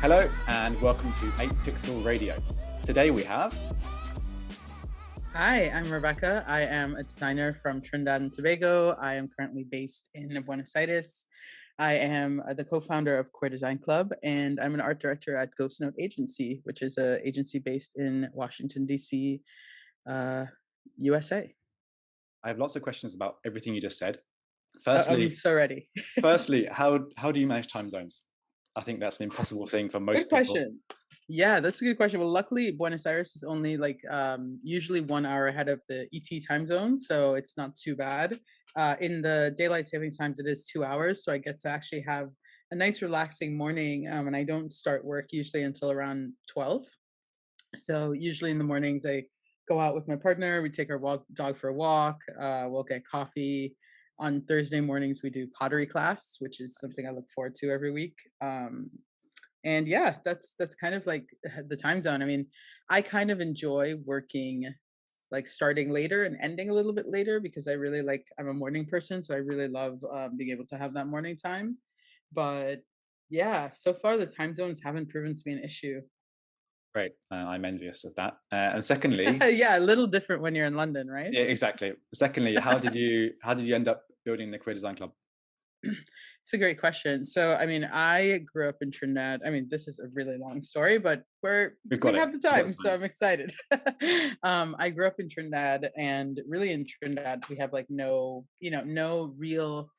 Hello and welcome to 8 Pixel Radio. Today we have... Hi, I'm Rebecca. I am a designer from Trinidad and Tobago. I am currently based in Buenos Aires. I am the co-founder of Queer Design Club, and I'm an art director at Ghost Note Agency, which is an agency based in Washington, D.C., USA. I have lots of questions about everything you just said. I'm so ready. Firstly, how do you manage time zones? I think that's an impossible thing for most Good people. question. Yeah, that's a good question. Well, luckily, Buenos Aires is only like usually 1 hour ahead of the ET time zone, so it's not too bad. In the daylight savings times, it is 2 hours, so I get to actually have a nice, relaxing morning, and I don't start work usually until around 12. So usually in the mornings, I go out with my partner. We take our dog for a walk. We'll get coffee. On Thursday mornings, we do pottery class, which is something I look forward to every week. And yeah, that's kind of like the time zone. I mean, I kind of enjoy working like starting later and ending a little bit later because I'm a morning person, so I really love being able to have that morning time. But yeah, so far the time zones haven't proven to be an issue. Great, I'm envious of that. And secondly, Yeah, a little different when you're in London, right? yeah, exactly. Secondly, how did you end up building the Queer Design Club? It's a great question. So, I mean, I grew up in Trinidad. I mean, this is a really long story, but We've we got it. have the We've got time, the so time. I'm excited. I grew up in Trinidad, and really in Trinidad, we have like no real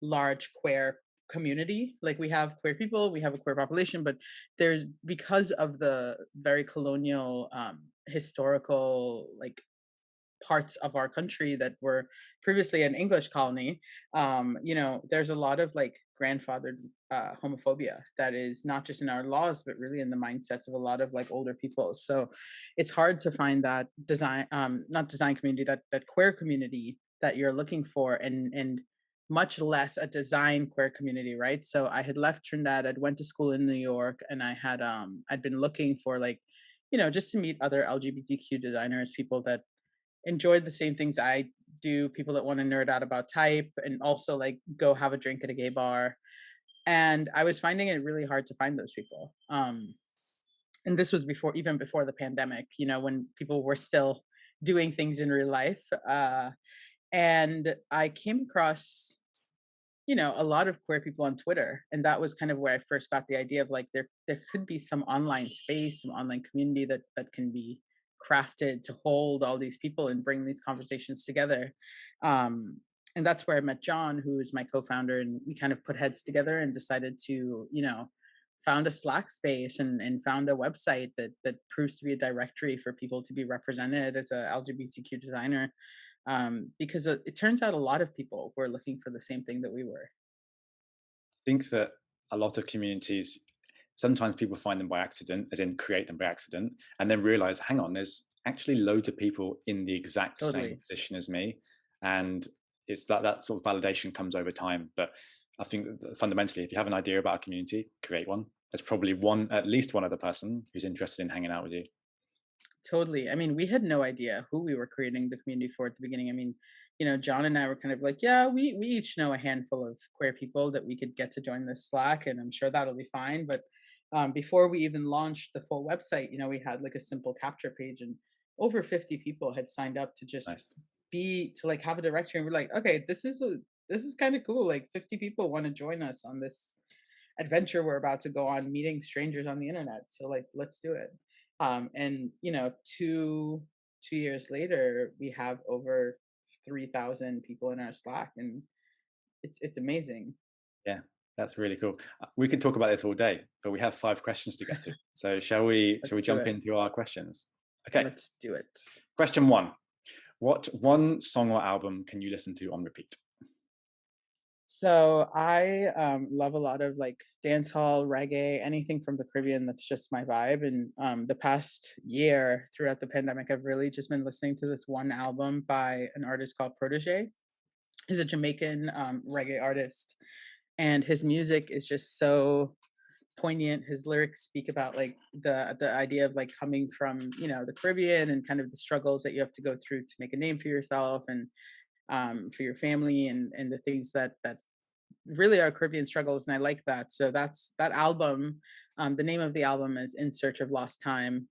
large queer community. Like we have queer people, we have a queer population, but there's because of the very colonial historical like parts of our country that were previously an English colony, there's a lot of like grandfathered homophobia that is not just in our laws, but really in the mindsets of a lot of like older people. So it's hard to find that not design community, that queer community that you're looking for, and much less a design queer community, right? So I had left Trinidad, I'd went to school in New York, and I'd been looking for like, just to meet other LGBTQ designers, people that enjoyed the same things I do, people that want to nerd out about type and also like go have a drink at a gay bar. And I was finding it really hard to find those people. And this was even before the pandemic, when people were still doing things in real life. And I came across, a lot of queer people on Twitter. And that was kind of where I first got the idea of like there could be some online space, some online community that can be crafted to hold all these people and bring these conversations together. And that's where I met John, who is my co-founder, and we kind of put heads together and decided to, found a Slack space and found a website that proves to be a directory for people to be represented as a LGBTQ designer, because it turns out a lot of people were looking for the same thing that we were. I think that a lot of communities, sometimes people find them by accident, as in create them by accident, and then realize, hang on, there's actually loads of people in the exact same Totally. position as me. And it's that sort of validation comes over time. But I think that fundamentally, if you have an idea about a community, create one. There's probably at least one other person who's interested in hanging out with you. Totally. I mean, we had no idea who we were creating the community for at the beginning. I mean, John and I were kind of like, yeah, we each know a handful of queer people that we could get to join this Slack, and I'm sure that'll be fine. But before we even launched the full website, we had like a simple capture page, and over 50 people had signed up to just Nice. like have a directory. And we're like, okay, this is kind of cool. Like 50 people want to join us on this adventure we're about to go on, meeting strangers on the internet. So like, let's do it. And 2 years later, we have over 3,000 people in our Slack, and it's amazing. Yeah, that's really cool. We could talk about this all day, but we have 5 questions to get to. So shall we Let's do jump it. into our questions? Okay. Let's do it. Question one. What one song or album can you listen to on repeat? So I love a lot of like dance hall, reggae, anything from the Caribbean. That's just my vibe. And the past year, throughout the pandemic, I've really just been listening to this one album by an artist called Protege. He's a Jamaican reggae artist, and his music is just so poignant. His lyrics speak about like the idea of like coming from the Caribbean and kind of the struggles that you have to go through to make a name for yourself and for your family, and the things that really our Caribbean struggles, and I like that. So that's that album. The name of the album is In Search of Lost Time.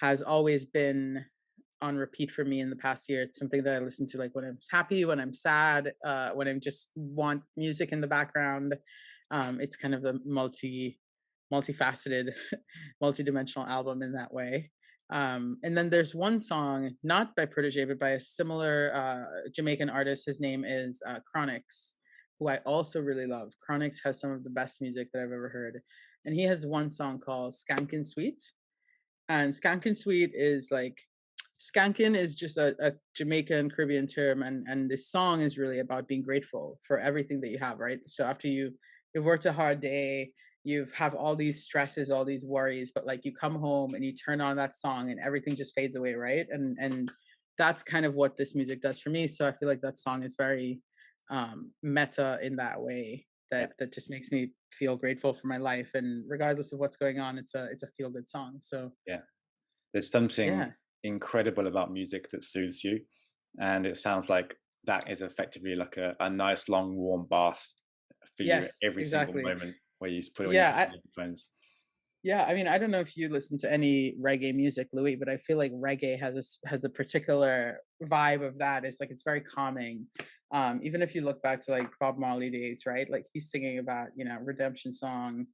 Has always been on repeat for me in the past year. It's something that I listen to like when I'm happy, when I'm sad, when I just want music in the background. It's kind of a multifaceted, multidimensional album in that way. And then there's one song, not by Protege, but by a similar Jamaican artist. His name is Chronix, who I also really love. Chronix has some of the best music that I've ever heard. And he has one song called Skankin' Sweet. And Skankin' Sweet is like, skankin is just a Jamaican Caribbean term, and this song is really about being grateful for everything that you have, right? So after you've worked a hard day, you've have all these stresses, all these worries, but like you come home and you turn on that song and everything just fades away, right? And that's kind of what this music does for me. So I feel like that song is very meta in that way. Yeah, That just makes me feel grateful for my life, and regardless of what's going on, it's a feel good song. So yeah. There's something yeah. incredible about music that soothes you, and it sounds like that is effectively like a nice long warm bath for you Yes, every single exactly. moment where you put on your Yeah, headphones. yeah. I mean, I don't know if you listen to any reggae music, Louis, but I feel like reggae has a particular vibe of that. It's like it's very calming. Even if you look back to like Bob Marley days, right? Like he's singing about redemption song,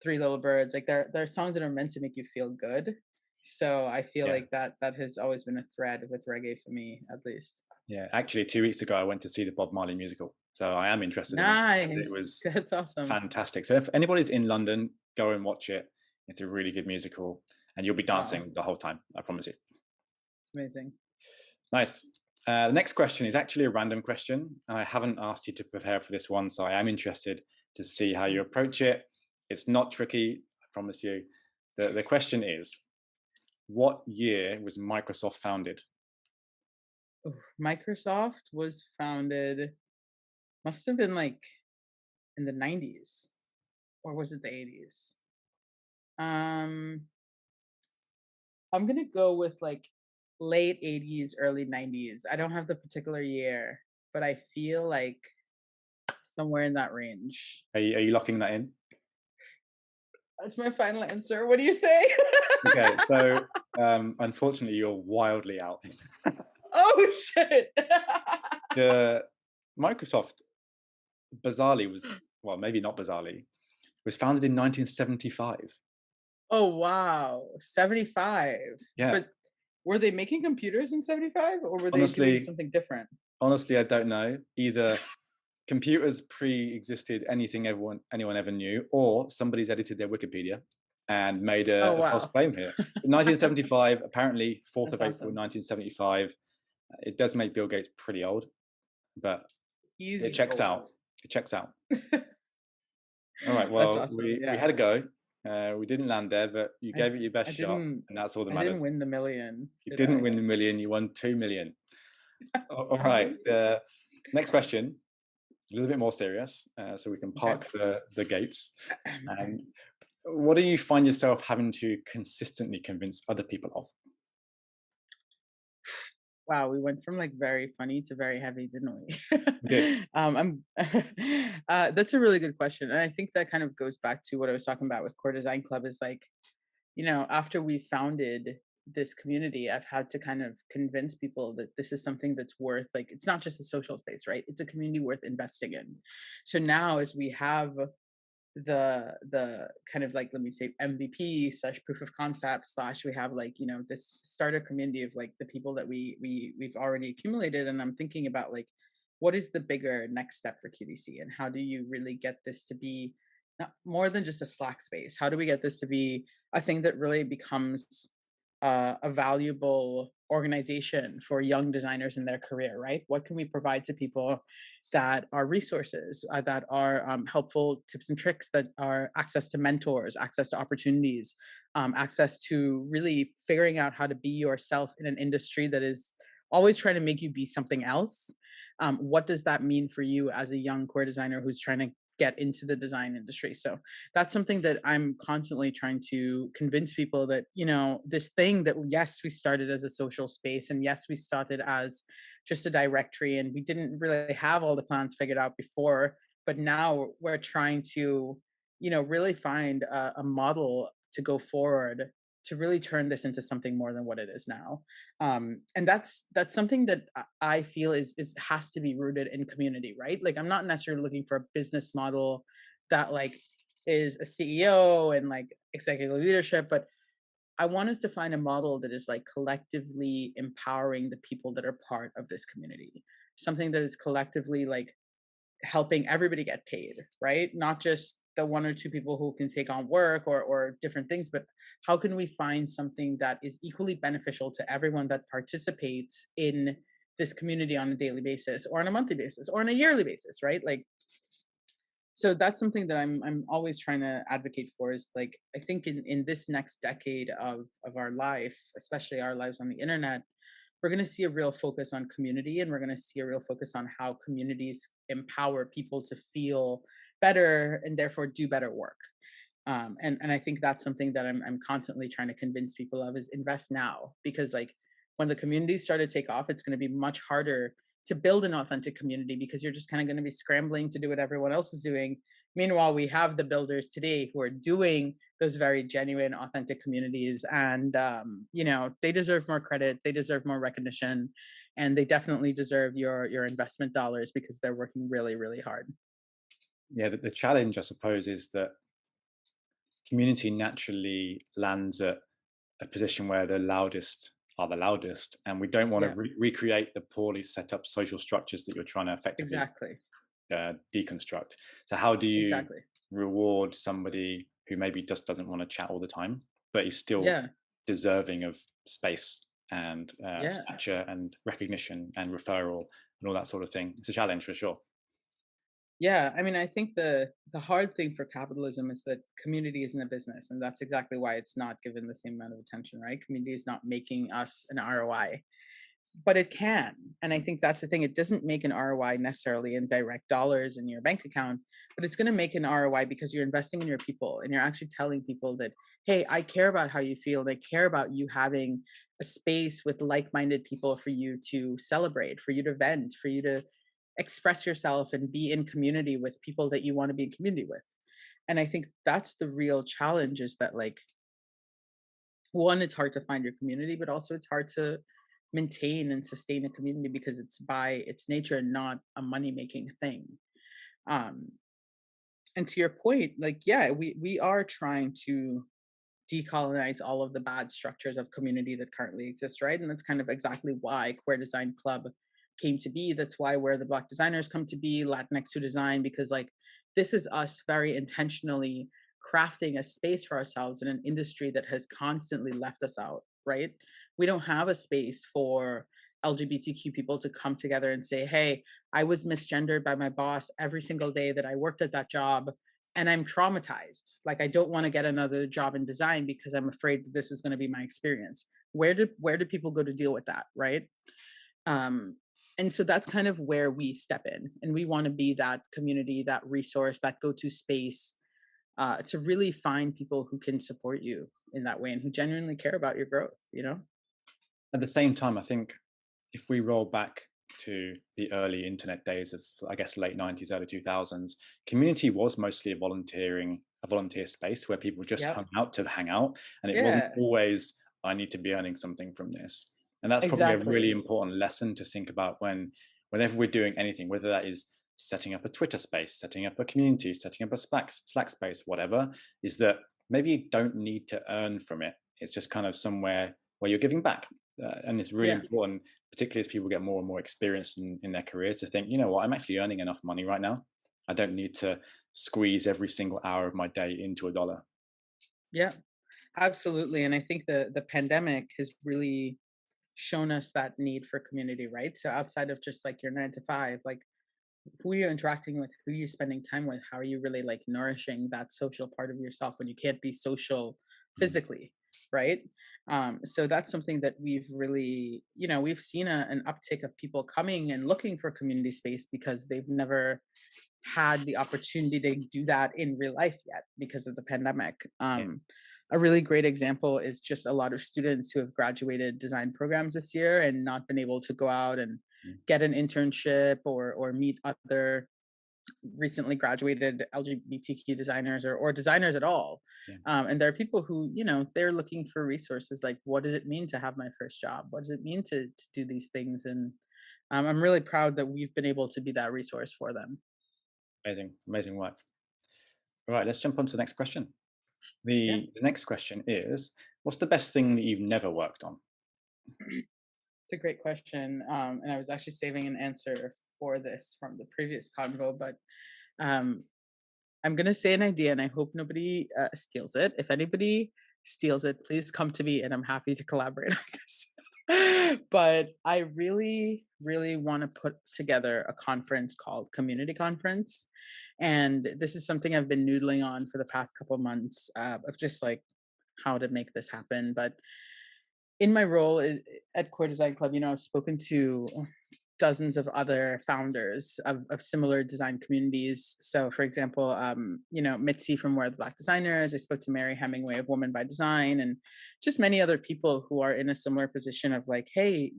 Three Little Birds. Like there are songs that are meant to make you feel good. So I feel Yeah, like that has always been a thread with reggae for me, at least. yeah. Actually, 2 weeks ago, I went to see the Bob Marley musical, so I am interested in it. And it Nice. was That's awesome. fantastic. So if anybody's in London, go and watch it. It's a really good musical, and you'll be Wow, dancing the whole time. I promise you. it's amazing. Nice. The next question is actually a random question. I haven't asked you to prepare for this one, so I am interested to see how you approach it. It's not tricky, I promise you. The question is, what year was Microsoft founded? Oof, Microsoft was founded, must have been like in the 90s, or was it the 80s? Um, I'm gonna go with like late 80s, early 90s. I don't have the particular year, but I feel like somewhere in that range. Are you locking that in? That's my final answer. What do you say? Okay, so unfortunately, you're wildly out. Oh shit. The Microsoft, bizarrely, was well, maybe not bizarrely, was founded in 1975. Oh wow, 75. Yeah, But were they making computers in 75, or were they doing honestly, something different? honestly, I don't know. Either computers pre-existed anything anyone ever knew, or somebody's edited their Wikipedia and made Oh a false wow. claim here. In 1975, apparently 4th That's of April awesome. 1975, it does make Bill Gates pretty old, but it Easy checks old. out. It checks out. All right. That's Well, awesome. we Yeah. had a go. We didn't land there, but you I gave it your best I shot, didn't and that's all that I didn't matters. win the million, You did didn't I? win the million. You won 2 million. All right. Promise. Next question, a little bit more serious, so we can Okay. park the gates. And what do you find yourself having to consistently convince other people of? Wow, we went from like very funny to very heavy, didn't We did. we? I'm that's a really good question. And I think that kind of goes back to what I was talking about with Core Design Club is like, after we founded this community, I've had to kind of convince people that this is something that's worth like it's not just a social space, right? It's a community worth investing in. So now as we have the kind of like let me say MVP slash proof of concept slash we have like this starter community of like the people that we've already accumulated, and I'm thinking about like what is the bigger next step for QDC, and how do you really get this to be not more than just a Slack space? How do we get this to be a thing that really becomes a valuable organization for young designers in their career, right? What can we provide to people that are resources, that are helpful tips and tricks, that are access to mentors, access to opportunities, access to really figuring out how to be yourself in an industry that is always trying to make you be something else? What does that mean for you as a young core designer who's trying to get into the design industry? So that's something that I'm constantly trying to convince people that, this thing that, yes, we started as a social space, and yes, we started as just a directory, and we didn't really have all the plans figured out before but now we're trying to, really find a model to go forward to really turn this into something more than what it is now. And that's something that I feel is has to be rooted in community, right? Like I'm not necessarily looking for a business model that like is a CEO and like executive leadership, but I want us to find a model that is like collectively empowering the people that are part of this community. Something that is collectively like helping everybody get paid, right? Not just the one or two people who can take on work or different things, but how can we find something that is equally beneficial to everyone that participates in this community on a daily basis or on a monthly basis or on a yearly basis, right? Like so that's something that I'm always trying to advocate for is like I think in this next decade of our life, especially our lives on the internet, we're going to see a real focus on community and we're going to see a real focus on how communities empower people to feel better and therefore do better work. And I think that's something that I'm constantly trying to convince people of is invest now because like when the communities start to take off, it's going to be much harder to build an authentic community because you're just kind of going to be scrambling to do what everyone else is doing. Meanwhile, we have the builders today who are doing those very genuine, authentic communities, and they deserve more credit, they deserve more recognition, and they definitely deserve your investment dollars because they're working really, really hard. Yeah, the challenge, I suppose, is that community naturally lands at a position where the loudest are the loudest, and we don't want to Yeah, recreate the poorly set up social structures that you're trying to effectively exactly, deconstruct. So, how do you exactly. reward somebody who maybe just doesn't want to chat all the time, but is still Yeah, deserving of space and yeah. stature and recognition and referral and all that sort of thing? It's a challenge for sure. Yeah, I mean, I think the hard thing for capitalism is that community isn't a business, and that's exactly why it's not given the same amount of attention, right? Community is not making us an ROI, but it can. And I think that's the thing. It doesn't make an ROI necessarily in direct dollars in your bank account, but it's going to make an ROI because you're investing in your people and you're actually telling people that, hey, I care about how you feel. And I care about you having a space with like minded people for you to celebrate, for you to vent, for you to express yourself and be in community with people that you want to be in community with. And I think that's the real challenge is that, like, one, it's hard to find your community, but also it's hard to maintain and sustain a community because it's by its nature not a money making thing. Um, and to your point, like, yeah, we are trying to decolonize all of the bad structures of community that currently exist, right? And that's kind of exactly why Queer Design Club came to be. That's why where the Black designers come to be, Latinx who design, because like this is us very intentionally crafting a space for ourselves in an industry that has constantly left us out, right? We don't have a space for LGBTQ people to come together and say, hey, I was misgendered by my boss every single day that I worked at that job and I'm traumatized. Like I don't want to get another job in design because I'm afraid that this is going to be my experience. Where do people go to deal with that, right? Um, and so that's kind of where we step in, and we want to be that community, that resource, that go-to space to really find people who can support you in that way and who genuinely care about your growth. You know? At the same time, I think if we roll back to the early internet days of, I guess, late 90s, early 2000s, community was mostly a volunteer space where people just Yep. hung out to hang out. And it wasn't Yeah. always, I need to be earning something from this. And that's probably a really Exactly. important lesson to think about whenever we're doing anything, whether that is setting up a Twitter space, setting up a community, setting up a Slack space, whatever, is that maybe you don't need to earn from it. It's just kind of somewhere where you're giving back. And it's really Yeah. important, particularly as people get more and more experienced in their careers, to think, you know what, I'm actually earning enough money right now. I don't need to squeeze every single hour of my day into a dollar. Yeah. Absolutely. And I think the pandemic has really shown us that need for community, right? So outside of just like your 9 to 5, like who you're interacting with, who you're spending time with, how are you really like nourishing that social part of yourself when you can't be social Mm. physically, right? So that's something that we've really, we've seen an uptick of people coming and looking for community space because they've never had the opportunity to do that in real life yet because of the pandemic. Yeah. A really great example is just a lot of students who have graduated design programs this year and not been able to go out and Mm. get an internship or meet other recently graduated LGBTQ designers or designers at all. Yeah, And there are people who, they're looking for resources like, what does it mean to have my first job? What does it mean to do these things? And I'm really proud that we've been able to be that resource for them. amazing, amazing work. All right, let's jump on to the next question. Yeah, The next question is, what's the best thing that you've never worked on? it's a great question. And I was actually saving an answer for this from the previous convo, but um, I'm gonna say an idea, and I hope nobody steals it. If anybody steals it, please come to me, and I'm happy to collaborate, I guess. But I really, really want to put together a conference called Community Conference, and this is something I've been noodling on for the past couple of months of just like how to make this happen. But in my role at Core Design Club, I've spoken to dozens of other founders of similar design communities. So, for example, Mitzi from Where the Black Designers. I spoke to Mary Hemingway of Woman by Design, and just many other people who are in a similar position of like, hey,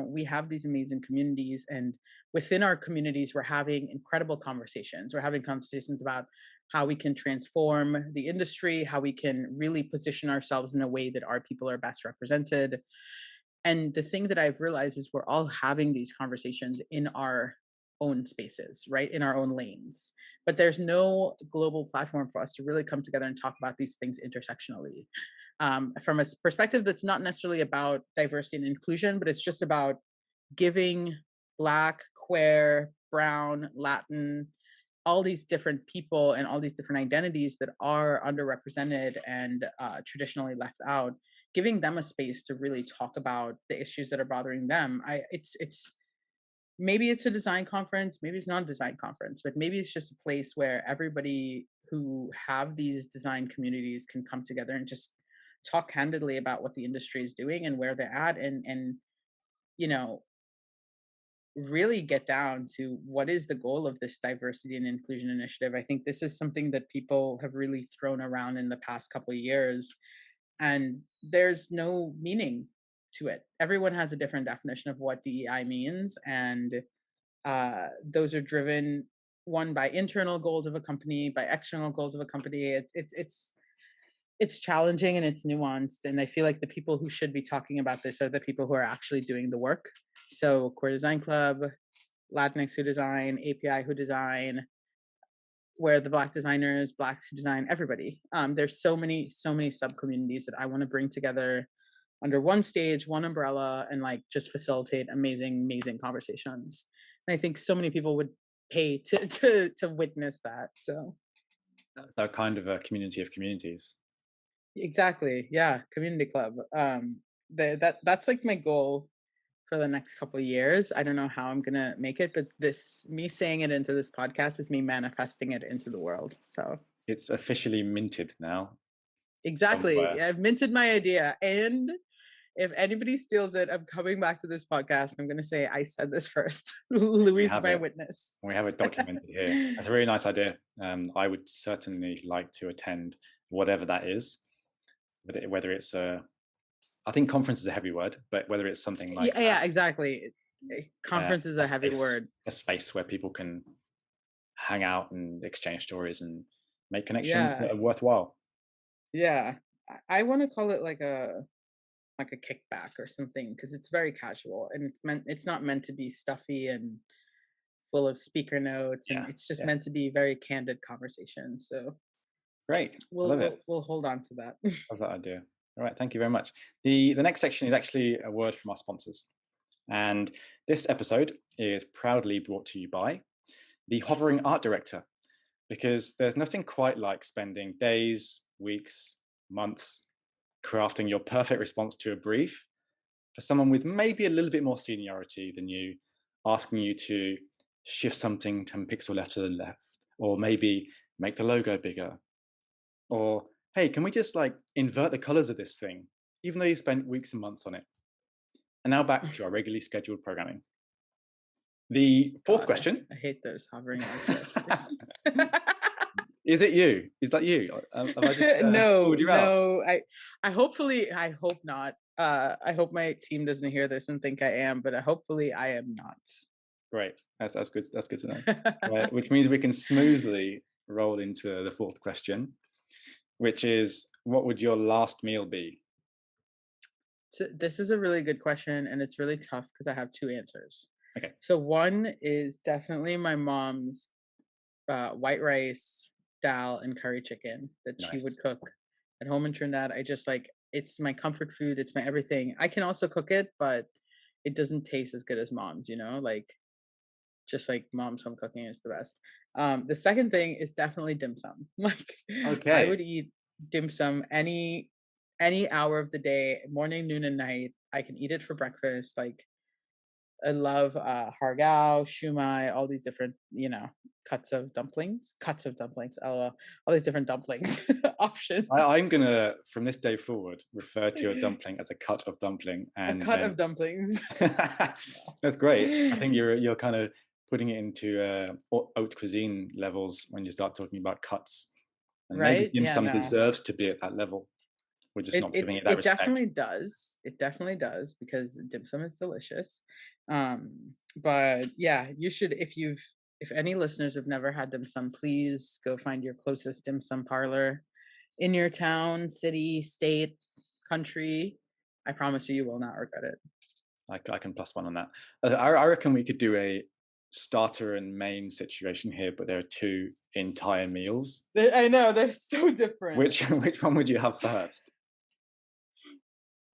we have these amazing communities, and within our communities, we're having incredible conversations. We're having conversations about how we can transform the industry, how we can really position ourselves in a way that our people are best represented. And the thing that I've realized is we're all having these conversations in our own spaces, right? In our own lanes. But there's no global platform for us to really come together and talk about these things intersectionally. From a perspective that's not necessarily about diversity and inclusion, but it's just about giving Black, queer, brown, Latin, all these different people and all these different identities that are underrepresented and traditionally left out, giving them a space to really talk about the issues that are bothering them. It's maybe it's a design conference, maybe it's not a design conference, but maybe it's just a place where everybody who have these design communities can come together and just talk candidly about what the industry is doing and where they're at, and you know really get down to what is the goal of this diversity and inclusion initiative. I think this is something that people have really thrown around in the past couple of years, and there's no meaning to it. Everyone has a different definition of what DEI means, and those are driven one by internal goals of a company, by external goals of a company. It's challenging and it's nuanced, and I feel like the people who should be talking about this are the people who are actually doing the work. So Core Design Club, Latinx who design, API who design, where the Black designers, Blacks who design, everybody. There's so many sub communities that I want to bring together under one stage, one umbrella, and like just facilitate amazing, amazing conversations. And I think so many people would pay to witness that. So So kind of a community of communities. exactly, yeah, community club. That's like my goal for the next couple of years. I don't know how I'm gonna make it, but this me saying it into this podcast is me manifesting it into the world. So It's officially minted now exactly, somewhere. I've minted my idea, and if anybody steals it, I'm coming back to this podcast. I'm gonna say I said this first. We Louis, have my it. witness. We have it documented here. That's a really nice idea. I would certainly like to attend whatever that is, but whether it's a, I think conference is a heavy word, but whether it's something like Yeah, yeah, exactly. Conference is a a heavy space, word. a space where people can hang out and exchange stories and make connections Yeah, that are worthwhile. yeah. I want to call it like a kickback or something because it's very casual and it's not meant to be stuffy and full of speaker notes, and Yeah, it's just yeah, meant to be very candid conversations. So great. I we'll love it. we'll we'll hold on to that. Love that idea. All right, thank you very much. The next section is actually a word from our sponsors, and this episode is proudly brought to you by the Hovering Art Director, because there's nothing quite like spending days, weeks, months crafting your perfect response to a brief for someone with maybe a little bit more seniority than you, asking you to shift something 10 pixel left to the left, or maybe make the logo bigger, or hey, can we just like invert the colors of this thing, even though you spent weeks and months on it. And now back to our regularly scheduled programming. The fourth God, question. I hate those hovering art directors. Is it you? Is that you? Have I just No, called you out? no. I hope not. I hope my team doesn't hear this and think I am, but hopefully I am not. Great. That's good. That's good to know. Right, which means we can smoothly roll into the fourth question, which is, what would your last meal be? So this is a really good question, and it's really tough because I have two answers. Okay, So one is definitely my mom's white rice, dal, and curry chicken that she would nice. cook at home in Trinidad. I just like it's my comfort food. It's my everything. I can also cook it, but it doesn't taste as good as mom's. Like just like mom's home cooking is the best. The second thing is definitely dim sum. Like I Okay. would eat dim sum any hour of the day, morning, noon, and night. I can eat it for breakfast. Like I love hargao, shumai, all these different, cuts of dumplings, LOL, all these different dumplings options. I'm gonna, from this day forward, refer to your dumpling as a cut of dumpling, A and cut then of dumplings. that's great. I think you're kind of putting it into haute cuisine levels when you start talking about cuts, and maybe Right? dim Yeah, sum no. deserves to be at that level. We're just It not it giving it that it respect. definitely does. It definitely does because dim sum is delicious. But yeah, you should if any listeners have never had dim sum, please go find your closest dim sum parlor in your town, city, state, country. I promise you, you will not regret it. I can plus one on that. I reckon we could do a starter and main situation here, but there are two entire meals. I know they're so different. Which one would you have first?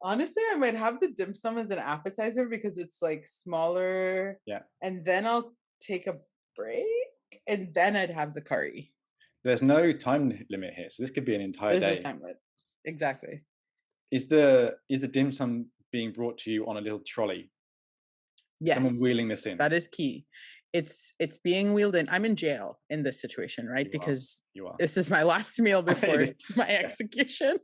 Honestly, I might have the dim sum as an appetizer because it's like smaller, Yeah, and then I'll take a break, and then I'd have the curry. there's no time limit here, so this could be an entire There's no day. time limit. Exactly. Is the dim sum being brought to you on a little trolley? Someone Yes, wheeling this in? that is key. It's being wheeled in. I'm in jail in this situation, right? You are. Because You are. this is my last meal It before is. my Yeah. execution.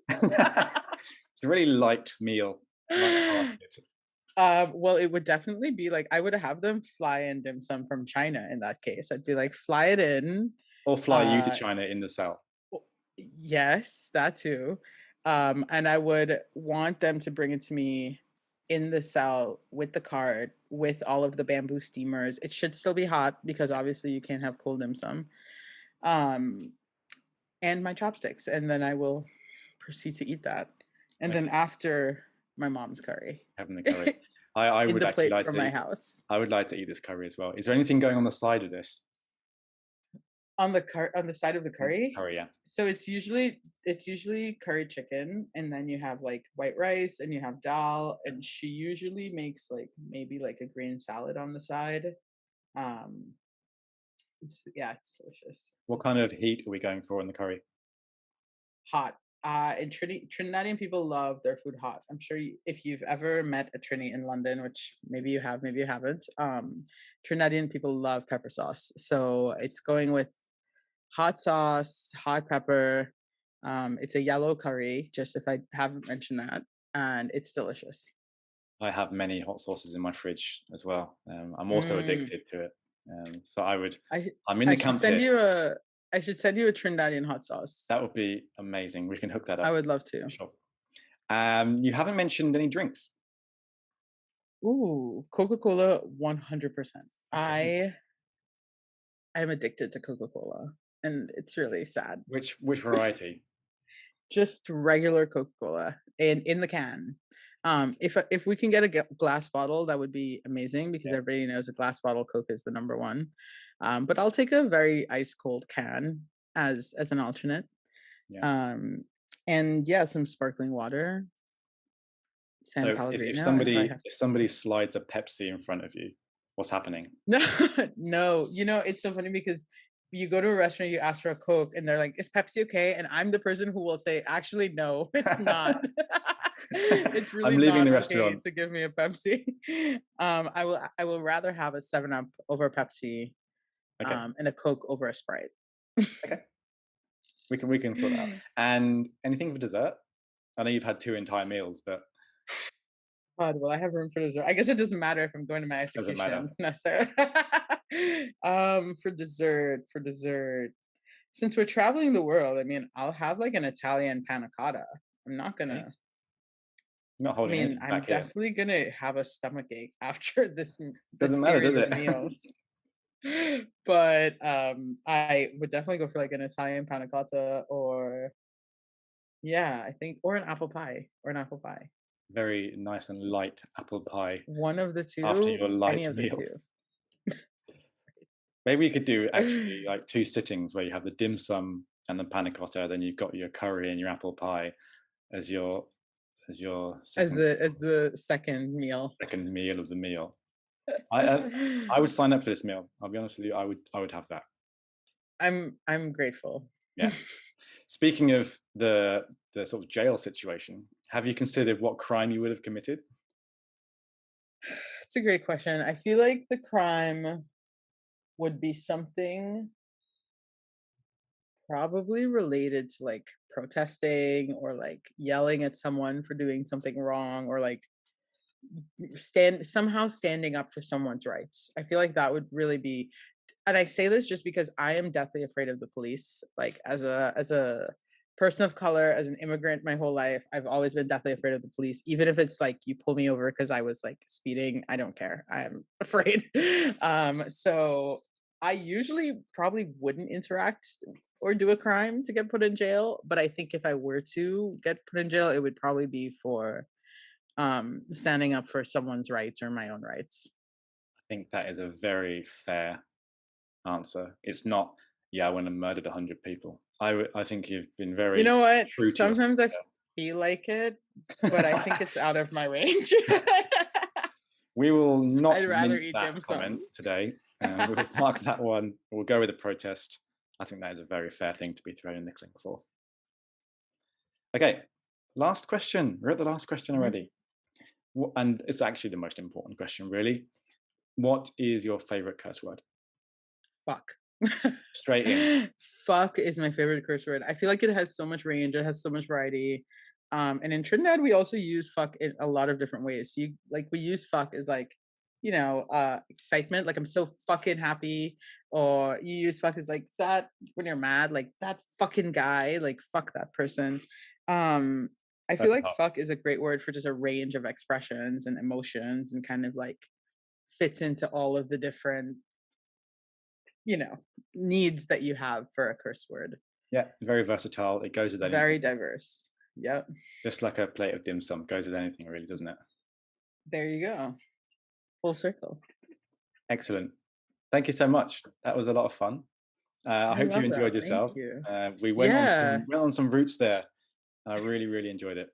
It's a really light meal, light-hearted. Well, it would definitely be like I would have them fly in dim sum from China in that case. I'd be like, fly it in. Or fly you to Uh, China in the south. yes, that too. And I would want them to bring it to me in the cell with the card, with all of the bamboo steamers. It should still be hot because Yeah, obviously you can't have cold dim sum. Um, and my chopsticks, and then I will proceed to eat that. And then okay. after my mom's curry Having the curry. I in would the actually plate like from to my eat. house. I would like to eat this curry as well. Is there anything going on the side of this? On the side of the curry. Curry, yeah. So it's usually curry chicken, and then you have like white rice, and you have dal, and she usually makes like maybe like a green salad on the side. Um, it's delicious. What kind of It's heat are we going for in the curry? hot. And Trinidadian people love their food hot. I'm sure if you've ever met a Trini in London, which maybe you have, maybe you haven't. Trinidadian people love pepper sauce, so it's going with hot sauce, hot pepper. It's a yellow curry, just if I haven't mentioned that, and it's delicious. I have many hot sauces in my fridge as well. I'm also Mm, addicted to it. So I would. I I'm in I the should camp send here. you a I should send you a Trinidadian hot sauce. That would be amazing. We can hook that I up would love for to. sure. You haven't mentioned any drinks. Ooh, Coca-Cola 100%. Okay. I am addicted to Coca-Cola, and it's really sad. Which variety? Just regular Coca-Cola in the can. If we can get a glass bottle, that would be amazing because Yeah, everybody knows a glass bottle Coke is the number one. But I'll take a very ice cold can as an alternate. yeah. Um, and yeah, some sparkling water, San So if Pellegrino, if I somebody have. if somebody slides a Pepsi in front of you, what's happening? No, no, it's so funny because you go to a restaurant, you ask for a Coke, and they're like, "Is Pepsi okay?" And I'm the person who will say, "Actually, no, it's not. It's really I'm leaving not the okay restaurant. to give me a Pepsi." I will rather have a 7 Up over Pepsi, Okay, and a Coke over a Sprite. okay. We can sort that out. And anything for dessert? I know you've had two entire meals, but God, will I have room for dessert? I guess it doesn't matter if I'm going to my doesn't matter. execution necessarily. For dessert, since we're traveling the world, I mean, I'll have like an Italian panna cotta. I'm not Okay. gonna. You're not I holding mean, anything I'm back here. definitely gonna have a stomach ache after Doesn't this matter, does series of it? meals. But I would definitely go for like an Italian panna cotta, or yeah, I think, or an apple pie. Very nice and light apple pie One of the after two, your any light of the meal. two. Maybe you could do actually like two sittings where you have the dim sum and the panna cotta, then you've got your curry and your apple pie as your second As the second meal. second meal of the meal. I would sign up for this meal. I'll be honest with you. I would have that. I'm grateful. Yeah. Speaking of the sort of jail situation, have you considered what crime you would have committed? It's a great question. I feel like the crime would be something probably related to like protesting, or like yelling at someone for doing something wrong, or like standing up for someone's rights. I feel like that would really be, and I say this just because I am deathly afraid of the police. Like as a person of color, as an immigrant my whole life, I've always been deathly afraid of the police. Even if it's like you pull me over because I was like speeding, I don't care. I'm afraid. So I usually probably wouldn't interact or do a crime to get put in jail. But I think if I were to get put in jail, it would probably be for standing up for someone's rights or my own rights. I think that is a very fair answer. It's not, yeah, I went and murdered 100 people. I think you've been You very know what? true to yourself Sometimes I feel like it, but I think there. it's out of my range. We will not I'd rather mint eat that dim comment sum. today. We will park that one. We'll go with the protest. I think that is a very fair thing to be thrown in the clink for. Okay, last question. We're at the last question Mhm. already. And it's actually the most important question, really. What is your favorite curse word? Fuck. Straight in. Fuck is my favorite curse word. I feel like it has so much range, it has so much variety. And in Trinidad, we also use fuck in a lot of different ways. So you like we use fuck as like, excitement, like I'm so fucking happy, or you use fuck as like that when you're mad, like that fucking guy, like fuck that person. Um, I feel That's like tough. fuck is a great word for just a range of expressions and emotions, and kind of like fits into all of the different, you know, needs that you have for a curse word. Yeah, very versatile. It goes with anything. Very diverse. Yep. Just like a plate of dim sum goes with anything, really, doesn't it? There you go. Full circle. Excellent. Thank you so much. That was a lot of fun. I I hope you love enjoyed that. Thank yourself. you. We Yeah. went on some routes there, and I really, really enjoyed it.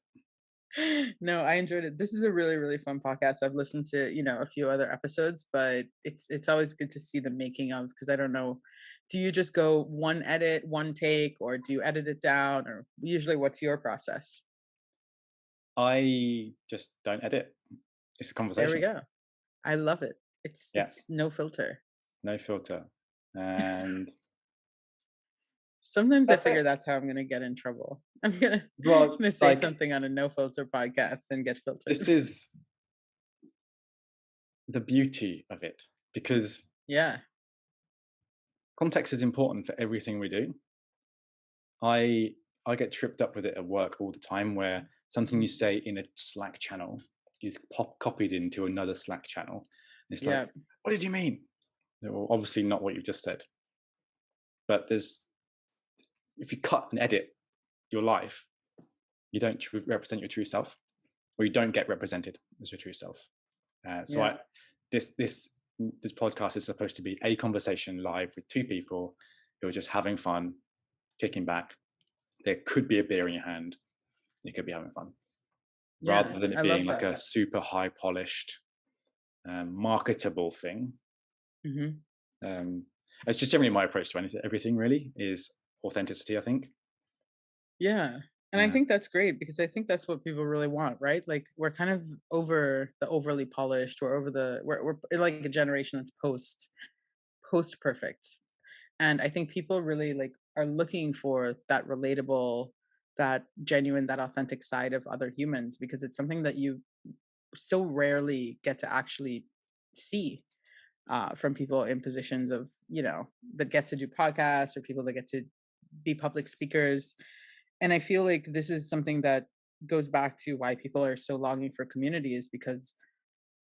No, I enjoyed it. This is a really, really fun podcast. I've listened to, a few other episodes, but it's always good to see the making of, because I don't know, do you just go one edit, one take, or do you edit it down, or usually what's your process? I just don't edit. It's a There we conversation. go. I love it. Yeah, It's no filter. no filter. And Sometimes I that's figure it. that's how I'm gonna get in trouble. I'm gonna Well, gonna say like, something on a no filter podcast and get this filtered. is the beauty of it, because Yeah. context is important for everything we do. I I get tripped up with it at work all the time, where something you say in a Slack channel is copied into another Slack channel. And it's like, Yeah. what did you mean? Well, obviously not what you've just said. But if you cut and edit your life, you don't represent your true self, or you don't get represented as your true self. So Yeah. this podcast is supposed to be a conversation live with two people who are just having fun, kicking back. There could be a beer in your hand. You could be having fun, Yeah. rather than it I being love like that. a super high polished, marketable thing. Hmm. Um, it's just generally my approach to everything. Really, is authenticity. I think. Yeah. And I Uh, think that's great, because I think that's what people really want, right? Like we're kind of over the overly polished, or over we're in like a generation that's post perfect. And I think people really like are looking for that relatable, that genuine, that authentic side of other humans, because it's something that you so rarely get to actually see from people in positions of, that get to do podcasts, or people that get to be public speakers. And I feel like this is something that goes back to why people are so longing for community, is because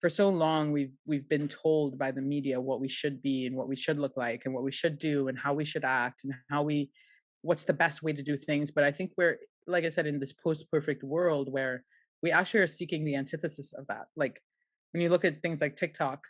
for so long we've been told by the media what we should be and what we should look like and what we should do and how we should act and how we what's the best way to do things. But I think we're, like I said, in this post perfect world where we actually are seeking the antithesis of that. Like when you look at things like TikTok,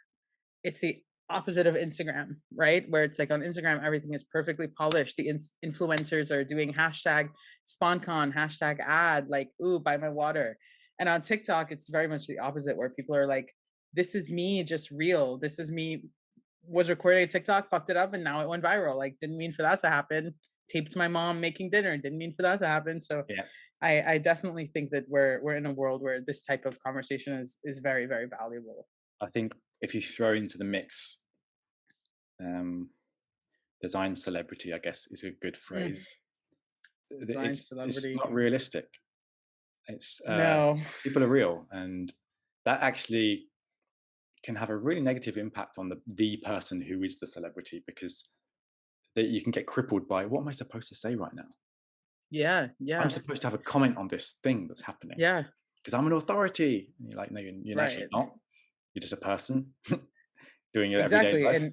it's the opposite of Instagram, right? Where it's like on Instagram, everything is perfectly polished. The influencers are doing hashtag SpawnCon, hashtag ad, like, ooh, buy my water. And on TikTok, it's very much the opposite, where people are like, this is me, just real. This is me, was recording a TikTok, fucked it up, and now it went viral. Like, didn't mean for that to happen. Taped my mom making dinner, didn't mean for that to happen. So Yeah. I definitely think that we're in a world where this type of conversation is very, very valuable. I think if you throw into the mix, um, design celebrity, I guess is a good Mm, phrase. design It's celebrity. not realistic. It's No. people are real, and that actually can have a really negative impact on the person who is the celebrity, because you can get crippled by, what am I supposed to say right now? Yeah, I'm yeah, supposed to have a comment on this thing that's happening yeah, because I'm an authority. And you're like, no, you're actually right. not. You're just a person doing your everyday Exactly. life.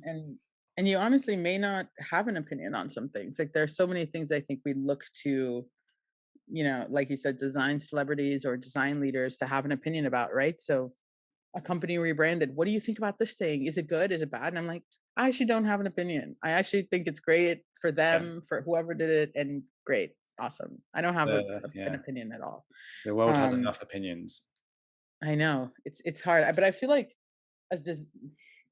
And you honestly may not have an opinion on some things. Like there are so many things I think we look to, like you said, design celebrities or design leaders to have an opinion about, right? So a company rebranded, what do you think about this thing? Is it good? Is it bad? And I'm like, I actually don't have an opinion. I actually think it's great for Yeah, them, for whoever did it, and great. Awesome. I don't have an yeah. opinion at all. The world has Um, enough opinions. I know it's hard, but I feel like as this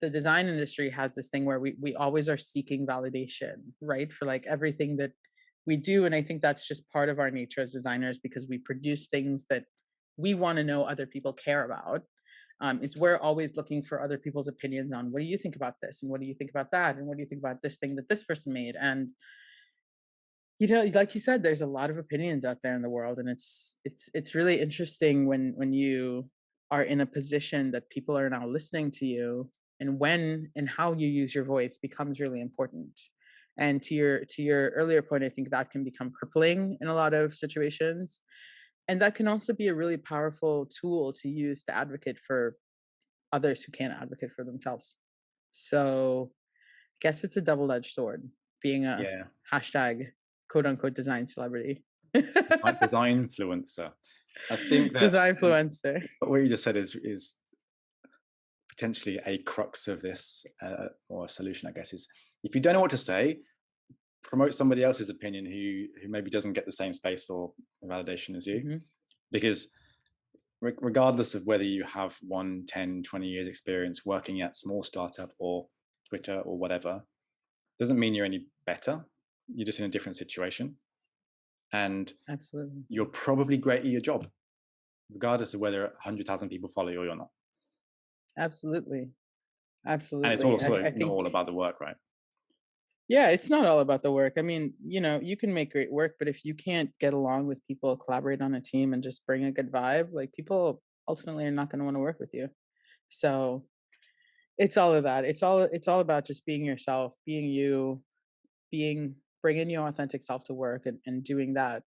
the design industry has this thing where we always are seeking validation, right? For like everything that we do. And I think that's just part of our nature as designers, because we produce things that we want to know other people care about. It's we're always looking for other people's opinions on, what do you think about this, and what do you think about that, and what do you think about this thing that this person made. And like you said, there's a lot of opinions out there in the world, and it's really interesting when you are in a position that people are now listening to you, and when and how you use your voice becomes really important. And to your earlier point, I think that can become crippling in a lot of situations, and that can also be a really powerful tool to use to advocate for others who can't advocate for themselves. So guess it's a double-edged sword, being a Yeah, hashtag quote unquote design celebrity. like design influencer. I think that Design influencer. what you just said is potentially a crux of this, or a solution, I guess, is if you don't know what to say, promote somebody else's opinion who maybe doesn't get the same space or validation as you, Mhm. because regardless of whether you have 1, 10, 20 years experience working at small startup or Twitter or whatever, doesn't mean you're any better. You're just in a different situation, and Absolutely. you're probably great at your job regardless of whether 100,000 people follow you or not. Absolutely. And it's Absolutely. also I not think, all about the work, right? yeah, it's not all about the work. I mean, you can make great work, but if you can't get along with people, collaborate on a team, and just bring a good vibe, like people ultimately are not going to want to work with you. So it's all of that. It's all about just being yourself, being you, being bringing your authentic self to work, and doing that.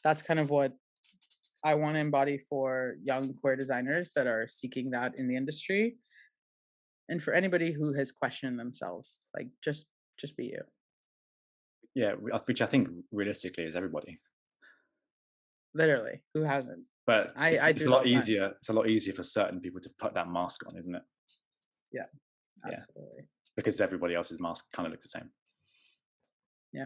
That's kind of what I want to embody for young queer designers that are seeking that in the industry, and for anybody who has questioned themselves, like just be you. Yeah, which I think realistically is everybody. Literally, who hasn't? But I it's do a it all lot the time. easier. It's a lot easier for certain people to put that mask on, isn't it? Yeah, Yeah, absolutely. because everybody else's mask kind of looks the same. Yeah.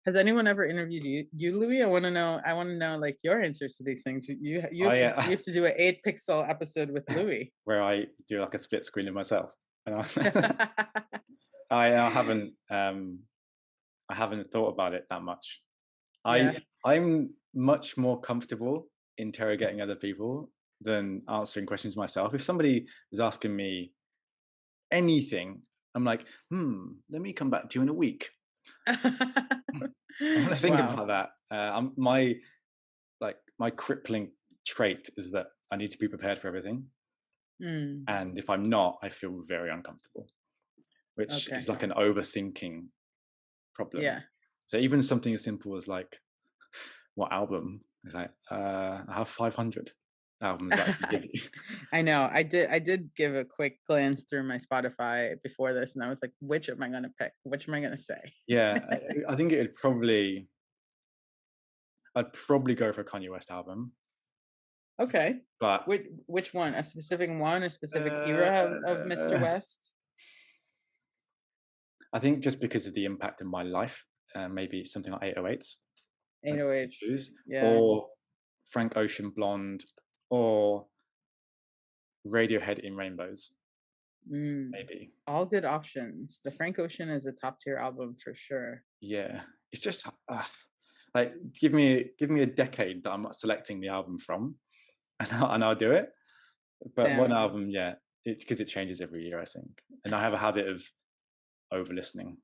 Has anyone ever interviewed you, Louis? I want to know like your answers to these things. You have I to you have to do an 8 pixel episode with Louis. where I do like a split screen of myself, and I haven't thought about it that much. Yeah. I'm much more comfortable interrogating other people than answering questions myself. If somebody was asking me anything, I'm like, let me come back to you in a week. I want to think Wow. about that. My crippling trait is that I need to be prepared for everything, Mm, and if I'm not, I feel very uncomfortable, which is okay. like an overthinking problem. Yeah. So even something as simple as like, what album It's like, I have 500 albums that I can give you. I know. I did give a quick glance through my Spotify before this, and I was like, which am I gonna pick? Which am I gonna say? Yeah, I think I'd probably go for a Kanye West album, Okay. but Which one? A specific one? A specific era of Mr. uh, West? I think just because of the impact in my life, maybe something like 808s, I'd probably 808s. choose, Yeah. or Frank Ocean Blonde, or Radiohead in Rainbows, Mm. maybe. All good options. The Frank Ocean is a top tier album for sure. Yeah, it's just like give me a decade that I'm not selecting the album from, and I'll do it. But one Damn. album, yeah, it's because it changes every year, I think, and I have a habit of over listening.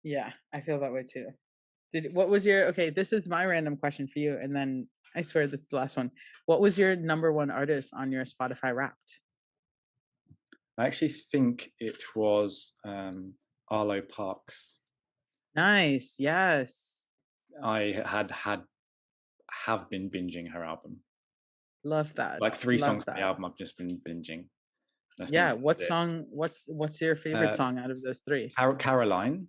Yeah, I feel that way too. What was your okay, this is my random question for you, and then I swear this is the last one. What was your number one artist on your Spotify Wrapped? I actually think it was Arlo Parks. Nice. Yes. I have been binging her album. Love that. Like 3 Love songs from the that. album I've just been binging. I think Yeah, what that's it. song what's your favorite song out of those 3? Caroline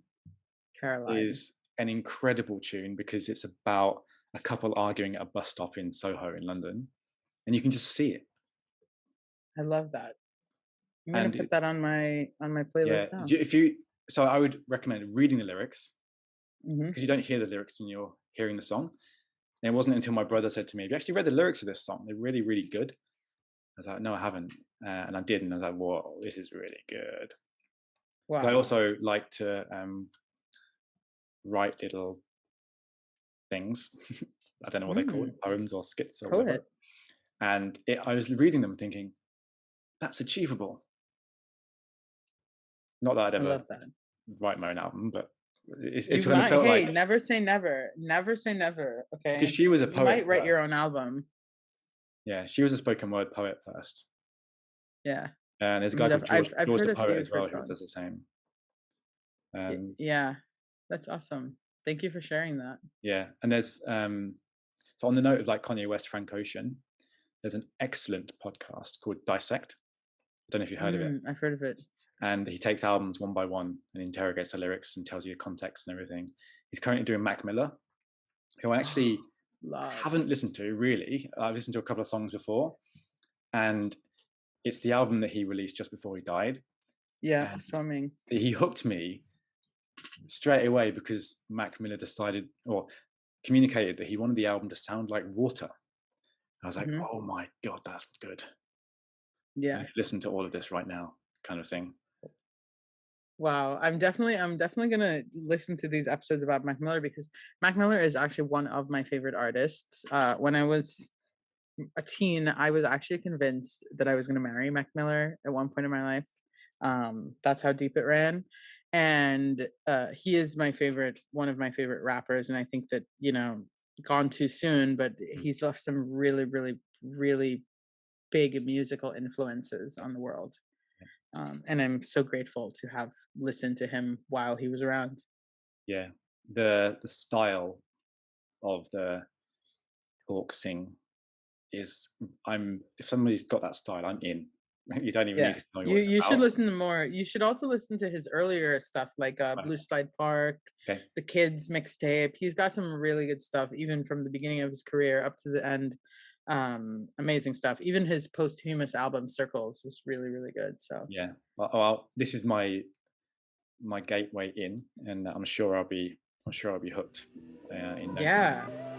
Caroline. is an incredible tune because it's about a couple arguing at a bus stop in Soho in London, and you can just see it. I love that. I'm gonna And put that on my yeah, playlist now. if you so I would recommend reading the lyrics Mhm. because you don't hear the lyrics when you're hearing the song. And it wasn't until my brother said to me, "Have you actually read the lyrics of this song? They're really, really good." I was like, "No, I haven't," and I did, and I was like, "Whoa, this is really good." But I Wow. also like to write little things. I don't know what they're called, Mm, poems or skits or whatever. poet. And I was reading them thinking, that's achievable. Not that I'd I ever love that. write my own album, but it's You kind of might felt hey, like never say never. Never say never, because okay? she was a You poet might write your own first. album. Yeah, she was a spoken word poet first. Yeah. And there's a guy called I've George heard the a Poet few as of her well who does the songs. same. Um, Yeah. That's awesome. Thank you for sharing that. yeah, and there's so on the note of like Kanye West, Frank Ocean, there's an excellent podcast called Dissect. I don't know if you heard of it. Mm, I've heard of it. And he takes albums one by one and interrogates the lyrics and tells you the context and everything. He's currently doing Mac Miller, who I Oh, actually love. haven't listened to really. I've listened to a couple of songs before, and it's the album that he released just before he died. Yeah, And swimming. he hooked me straight away because Mac Miller decided or communicated that he wanted the album to sound like water. I was like, Mhm. oh my God, that's good. I Yeah. could listen to all of this right now, kind of thing. Wow. I'm definitely gonna listen to these episodes about Mac Miller because Mac Miller is actually one of my favorite artists. When I was a teen, I was actually convinced that I was gonna marry Mac Miller at one point in my life. That's how deep it ran. And he is my favorite, one of my favorite rappers. And I think that, gone too soon, but Mm. he's left some really, really, really big musical influences on the world. And I'm so grateful to have listened to him while he was around. Yeah, the style of the talk sing is I'm if somebody's got that style, I'm in. You don't even need Yeah. to tell me what You it's you should about. listen to more. You should also listen to his earlier stuff like Right. Blue Slide Park, Okay. The Kids mixtape. He's got some really good stuff, even from the beginning of his career up to the end. Amazing stuff. Even his posthumous album Circles was really, really good. So Yeah. Well, this is my gateway in, and I'm sure I'll be hooked in no time. yeah.